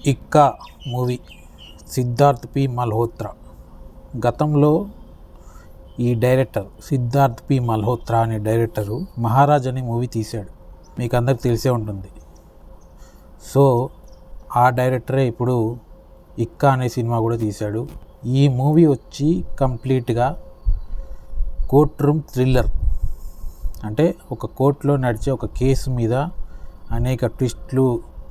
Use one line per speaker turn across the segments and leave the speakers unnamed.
ఇక్కా movie Siddharth P Malhotra. గతంలో ఈ director Siddharth P Malhotra అనే డైరెక్టరు మహారాజ్ అనే మూవీ తీశాడు, మీకు అందరికి తెలిసే ఉంటుంది. సో ఆ డైరెక్టరే ఇప్పుడు ఇక్కా అనే సినిమా కూడా తీశాడు. ఈ మూవీ వచ్చి కంప్లీట్గా కోర్ట్ రూమ్ థ్రిల్లర్, అంటే ఒక కోర్టులో నడిచే ఒక కేసు మీద అనేక ట్విస్ట్లు,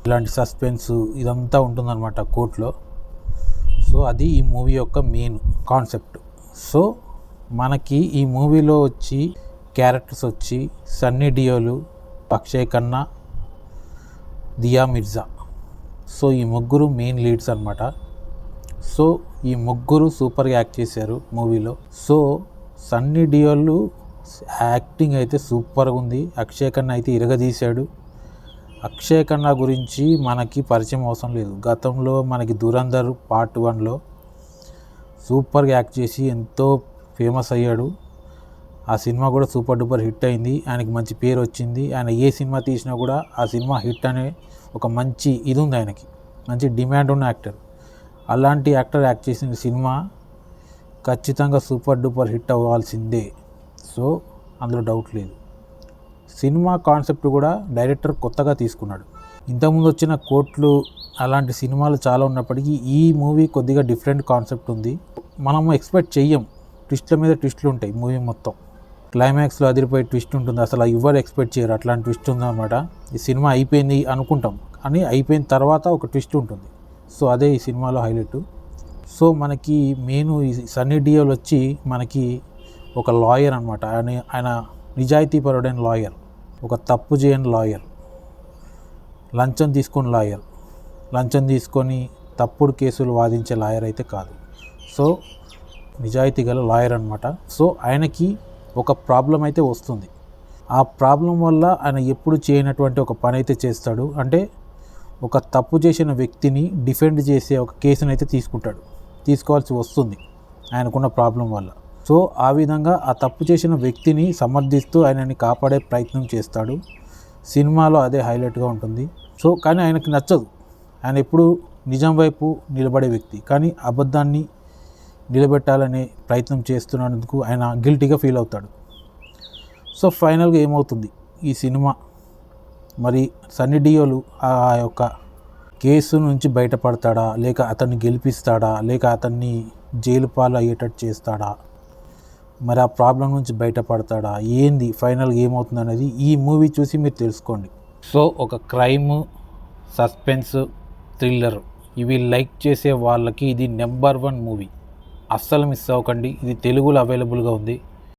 ఇలాంటి సస్పెన్స్ ఇదంతా ఉంటుందన్నమాట కోర్టులో. సో అది ఈ మూవీ యొక్క మెయిన్ కాన్సెప్ట్. సో మనకి ఈ మూవీలో వచ్చి క్యారెక్టర్స్ వచ్చి సన్నీ డియోల్, అక్షయ్ ఖన్నా, దియా మిర్జా. సో ఈ ముగ్గురు మెయిన్ లీడ్స్ అన్నమాట. సో ఈ ముగ్గురు సూపర్గా యాక్ట్ చేశారు మూవీలో. సో సన్నీ డియోల్ యాక్టింగ్ అయితే సూపర్గా ఉంది. అక్షయ్ ఖన్నా అయితే ఇరగదీశాడు. అక్షయ్ ఖన్నా గురించి మనకి పరిచయం అవసరం లేదు. గతంలో మనకి దురంధర్ పార్ట్ 1లో సూపర్గా యాక్ట్ చేసి ఎంతో ఫేమస్ అయ్యాడు. ఆ సినిమా కూడా సూపర్ డూపర్ హిట్ అయింది. ఆయనకి మంచి పేరు వచ్చింది. ఆయన ఏ సినిమా తీసినా కూడా ఆ సినిమా హిట్ అనే ఒక మంచి ఇది ఉంది ఆయనకి, మంచి డిమాండ్ ఉన్న యాక్టర్. అలాంటి యాక్టర్ యాక్ట్ చేసిన సినిమా ఖచ్చితంగా సూపర్ డూపర్ హిట్ అవ్వాల్సిందే. సో అందులో డౌట్ లేదు. సినిమా కాన్సెప్ట్ కూడా డైరెక్టర్ కొత్తగా తీసుకున్నాడు. ఇంతకుముందు వచ్చిన కోట్లు అలాంటి సినిమాలు చాలా ఉన్నప్పటికీ ఈ మూవీ కొద్దిగా డిఫరెంట్ కాన్సెప్ట్ ఉంది. మనము ఎక్స్పెక్ట్ చెయ్యం, ట్విస్ట్ల మీద ట్విస్ట్లు ఉంటాయి మూవీ మొత్తం. క్లైమాక్స్లో అదిరిపోయే ట్విస్ట్ ఉంటుంది, అసలు ఎవరు ఎక్స్పెక్ట్ చేయరు అట్లాంటి ట్విస్ట్ ఉందన్నమాట. ఈ సినిమా అయిపోయింది అనుకుంటాం, కానీ అయిపోయిన తర్వాత ఒక ట్విస్ట్ ఉంటుంది. సో అదే ఈ సినిమాలో హైలైట్. సో మనకి మెయిన్ ఈ సన్నీ డియోల్ వచ్చి మనకి ఒక లాయర్ అనమాట. ఆయన నిజాయితీపరుడైన లాయర్, ఒక తప్పు చేయని లాయర్, లంచం తీసుకుని లాయర్, లంచం తీసుకొని తప్పుడు కేసులు వాదించే లాయర్ అయితే కాదు. సో నిజాయితీ గల లాయర్ అనమాట. సో ఆయనకి ఒక ప్రాబ్లం అయితే వస్తుంది. ఆ ప్రాబ్లం వల్ల ఆయన ఎప్పుడు చేయనటువంటి ఒక పని అయితే చేస్తాడు. అంటే ఒక తప్పు చేసిన వ్యక్తిని డిఫెండ్ చేసే ఒక కేసును అయితే తీసుకోవాల్సి వస్తుంది ఆయనకున్న ప్రాబ్లం వల్ల. సో ఆ విధంగా ఆ తప్పు చేసిన వ్యక్తిని సమర్థిస్తూ ఆయనని కాపాడే ప్రయత్నం చేస్తాడు. సినిమాలో అదే హైలైట్గా ఉంటుంది. సో కానీ ఆయనకి నచ్చదు, ఆయన ఎప్పుడు నిజం వైపు నిలబడే వ్యక్తి, కానీ అబద్ధాన్ని నిలబెట్టాలనే ప్రయత్నం చేస్తున్నందుకు ఆయన గిల్టీగా ఫీల్ అవుతాడు. సో ఫైనల్గా ఏమవుతుంది ఈ సినిమా, మరి సన్నీ డియోల్ ఆ యొక్క కేసు నుంచి బయటపడతాడా, లేక అతన్ని గెలిపిస్తాడా, లేక అతన్ని జైలు పాలు అయ్యేటట్టు చేస్తాడా, మరి ఆ ప్రాబ్లం నుంచి బయటపడతాడా, ఏంది ఫైనల్గా ఏమవుతుంది అనేది ఈ మూవీ చూసి మీరు తెలుసుకోండి. సో ఒక క్రైమ్, సస్పెన్స్, థ్రిల్లర్ ఇవి లైక్ చేసే వాళ్ళకి ఇది నెంబర్ 1 మూవీ. అస్సలు మిస్ అవ్వకండి. ఇది తెలుగులో అవైలబుల్గా ఉంది.